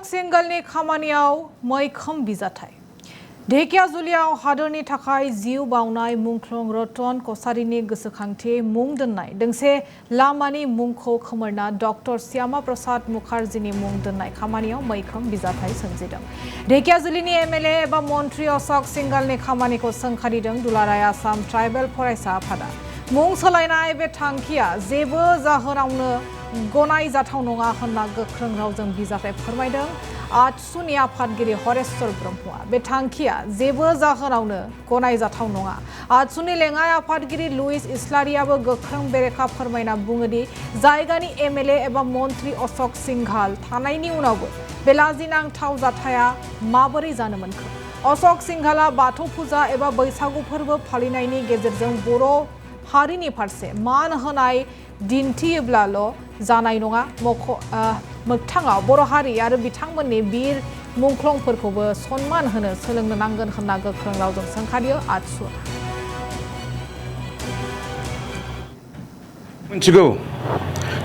सिंगलनि खामानियाव मैखोम बिजाथाय ढेकियाजुलियाव हादरनि थाखाय जिउ बावनाय मुंख्लं रतन कसारिनि गोसोखांथि मुं दोननाय दोंसे लामानि मुंखौ खोमोरना डक्टर श्यामा प्रसाद मुखार्जीनि मुं दोननाय खामानियाव मैखोम बिजाथाय सोमजिदों। ढेकियाजुलिनि एमएलए एबा मन्त्रि अशोक सिंगलनि खामानिखौ सोंखारिदों दुलाराय आसाम ट्राइबेल फरायसा आफादा। मुं सोलायनाय बे थांखिया जेबो जाहोनावनो गनायजाथाव नङा होनना गोख्रों रावजों बिजाथाय फोरमायदों आतसुनि आफादगिरि हरेश्वर ब्रह्मआ। बे थांखिया जेबो जाहोनावनो गनायजाथाव नङा। आतसुनि लेङाइ आफादगिरि लुइस इस्लारियाबो गोख्रों बेरेखा फोरमायना बुङोदि जायगानि एमएलए एबा मन्त्रि अशोक सिंघाल थानायनि उनावबो बे लाजिनांथाव जाथाया माबोरै जानो मोनखो। अशोक सिंघाला बाथौ फुजा एबा बैसागु फोरबो फालिनायनि गेजेरजों बर' हारिनि फारसे मान होनाय दिन्थियोब्लाल' जानाय नङा। मोगथाङाव बर' हारि आरो बिथांमोननि बिर मुंख्लंफोरखौबो सन्मान होनो सोलोंनो नांगोन होनना गोख्रों रावजों सोंखारियो आतसुआ। मिथिगौ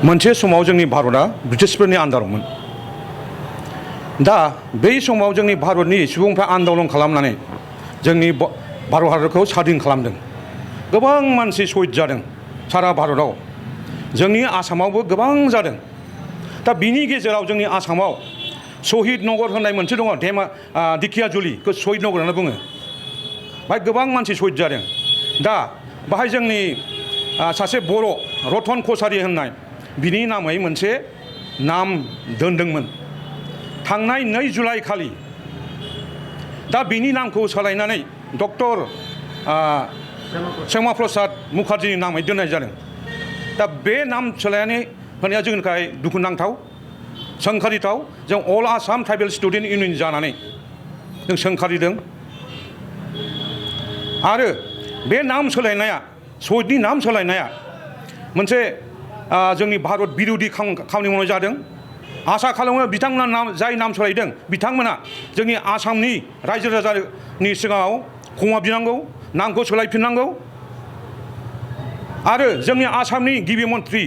मोनसे समाव जोंनि भारतआ ब्रिटिशफोरनि आन्दारावमोन। दा बै समाव जोंनि भारतनि सुबुंफ्रा आन्दलन खालामनानै जोंनि भारत हादरखौ स्वाधीन खालामदों। गोबां मानसि शहीद जादों सारा भारतआव, जोंनि आसामावबो गोबां जादों। दा बिनि गेजेराव जोंनि आसामाव शहीद नगर होननाय मोनसे दङ, ढेकियाजुलिखौ शहीद नगर होनना बुङो। बाहाय गोबां मानसि शहीद जादों। दा बाहाय जोंनि सासे बर' रतन कसारि होननाय बिनि नामै मोनसे नाम दोनदोंमोन थांनाय 2 जुलाइ खालि। दा बिनि नामखौ सोलायनानै डक्टर श्यामा प्रसाद मुखार्जीनि नामै दोननाय जादों। दा बे नाम सोलायनानै होनाया जोंनि थाखाय दुखुनांथाव, सोंखारिथाव। जों अल आसाम ट्राइबेल स्टुडेन्ट इउनियन जानानै जों सोंखारिदों। आरो बे नाम सोलायनाया, शहीदनि नाम सोलायनाया मोनसे जोंनि भारत बिरोधि खामानि मावनाय जादों। आसा खालामो बिथांमोना जाय नाम सोलायदों बिथांमोना जोंनि आसामनि रायजो राजानि सिगाङाव क्षमा बिनांगौ, नामखौ सोलायफिननांगौ। आरो जोंनि आसामनि गिबि मन्त्रि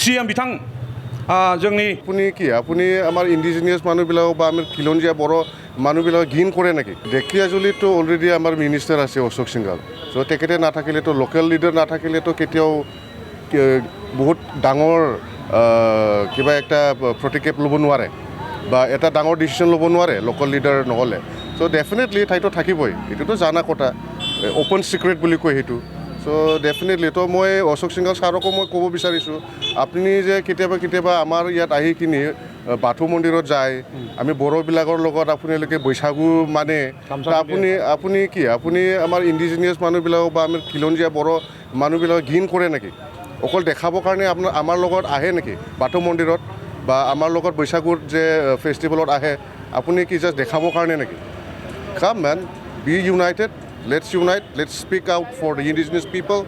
CM बिथां जोंनि আপুনি আমাৰ ইণ্ডিজিনিয়াছ মানুহবিলাক বা আমাৰ খিলঞ্জীয়া বড় মানুহবিলাক ঘিণ কৰে নেকি? ঢেকিয়াজুলিতো অলৰেডি আমাৰ মিনিষ্টাৰ আছে অশোক সিংঘাল। চ' তেখেতে নাথাকিলেতো, লোকেল লিডাৰ নাথাকিলেতো কেতিয়াও বহুত ডাঙৰ কিবা একটা প্ৰতিক্ষেপ ল'ব নোৱাৰে বা এটা ডাঙৰ ডিচিশ্যন ল'ব নোৱাৰে লোকেল লিডাৰ নহ'লে। চ' ডেফিনেটলি ঠাইতো থাকিবই, এইটোতো জানা কথা, অ'পেন চিক্ৰেট বুলি কয় সেইটো। চ' ডেফিনেটলি তো মই অশোক সিংঘাল ছাৰকো মই ক'ব বিচাৰিছোঁ, আপুনি যে কেতিয়াবা আমাৰ ইয়াত আহি কিনি বাথৌ মন্দিৰত যায়, আমি বড়োবিলাকৰ লগত আপোনালোকে বৈশাগু মানে, আপুনি আমাৰ ইণ্ডিজিনিয়াছ মানুহবিলাকক বা আমাৰ খিলঞ্জীয়া বড়ো মানুহবিলাকক ঘিণ কৰে নেকি? অকল দেখাবৰ কাৰণে আমাৰ লগত আহে নেকি বাথৌ মন্দিৰত বা আমাৰ লগত বৈশাগুৰ যে ফেষ্টিভেলত আহে, আপুনি কি জাষ্ট দেখাবৰ কাৰণে নেকি? Come man, be united. Let's unite. Let's speak out for the indigenous people.